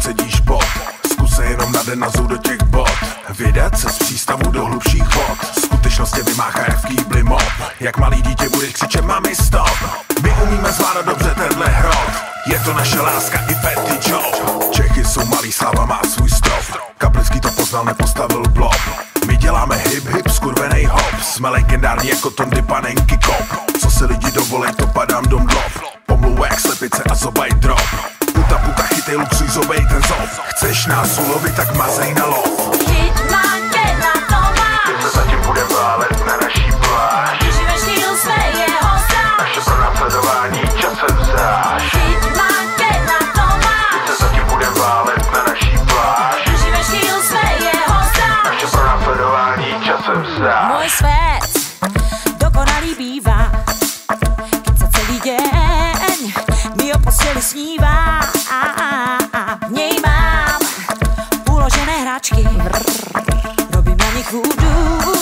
procedíš bod. Zkus se jenom na den nazou do těch bod. Vydat se z přístavu do hlubších vod. Skutečnost tě vymáchá jak v kýbli mop. Jak malý dítě budeš křičet mami stop. My umíme zvládat dobře tenhle hrot. Je to naše láska i fetty job. Čechy jsou malý, Slava má svůj strop. Kaplický to poznal, nepostavil blob. My děláme hip, skurvenej hop. Jsme legendární jako Tondy Panenky kop. Co si lidi dovolej, to padám dom dlop. Pomluva jak slepice a zobaj drop. Puta, chytej luxuj, zobej ten zov. Chceš nás ulovit, tak mazej na lov. Hitman, na to máš. Teď se zatím budem válet na naší pláž. Žijeme štýl svého stráž. Naše pronásledování časem vzáš. Hitman, na to máš. Teď se zatím budem válet na naší pláž. Žijeme štýl svého stráž. Naše pronásledování časem vzáš. Můj svět dokonalý bývá, keď sa celý deň mi o posteli snívá. V nej mám uložené hračky, robím na nich voodoo,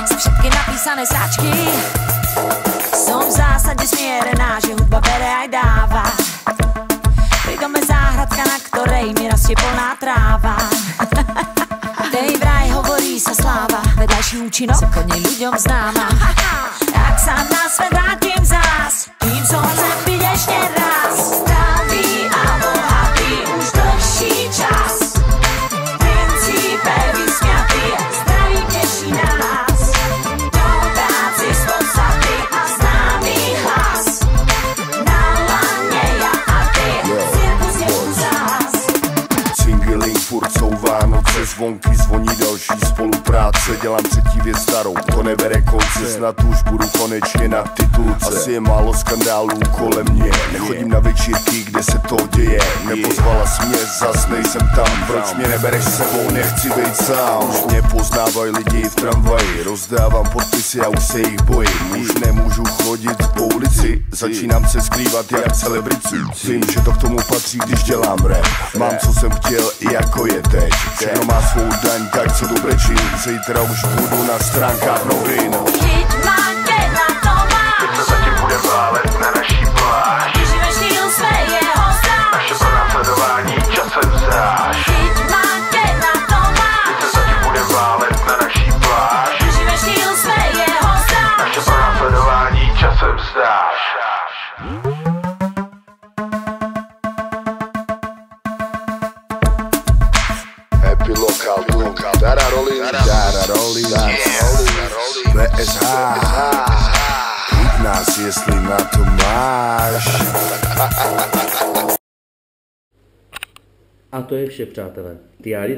sú všetky napísané sáčky. Som v zásade smierená, že hudba bere aj dáva. Pri dome záhradka, na ktorej mi rastie plná tráva. Tej vraj hovorí sa sláva, vedľajší účinok sa plne ľuďom známa. Ak sa na svet vrátim zás, kým som chcem byť ešte raz. Zdravý a bohatý už dlhší čas. V princípe vysmiatý, zdravý teší nás. Do práci z podstaty a známy hlas. Na lane ja a ty, cirkus je tu zás. Cingiling, furt jsou Vánoce, zvonky zvoní další spolupráce. Dělám třetí věc starou, to nebere konce, snad už budu konečně na titulce. Asi je málo skandálů kolem mě, nechodím na večírky, kde se to děje. Nepozvala jsi mě, zas nejsem tam, proč mě nebereš s sebou, nechci být sám. Už mě poznávají lidi v tramvaji, rozdávám podpisy a už se jich bojím. Už nemůžu chodit po ulici, začínám se skrývat jak celebrici. Vím, že to k tomu patří, když dělám rap. Mám, co jsem chtěl, jako je teď. Všechno má svou daň, tak co tu brečím. Zítra už budu na stránkách novin. Hitman, na to máš. Teď se zatím budem válet na naší pláž. Žijeme štýl svého stráž. Naše pronásledování časem vzáš. Hitman, na to máš. Teď se zatím budem válet na naší pláž. Žijeme štýl svého stráž. Naše pronásledování časem vzáš. Happy Local, Dara Rolling, BSH, chyť nás, jestli na to máš. A to je vše, přátelé. Tiari,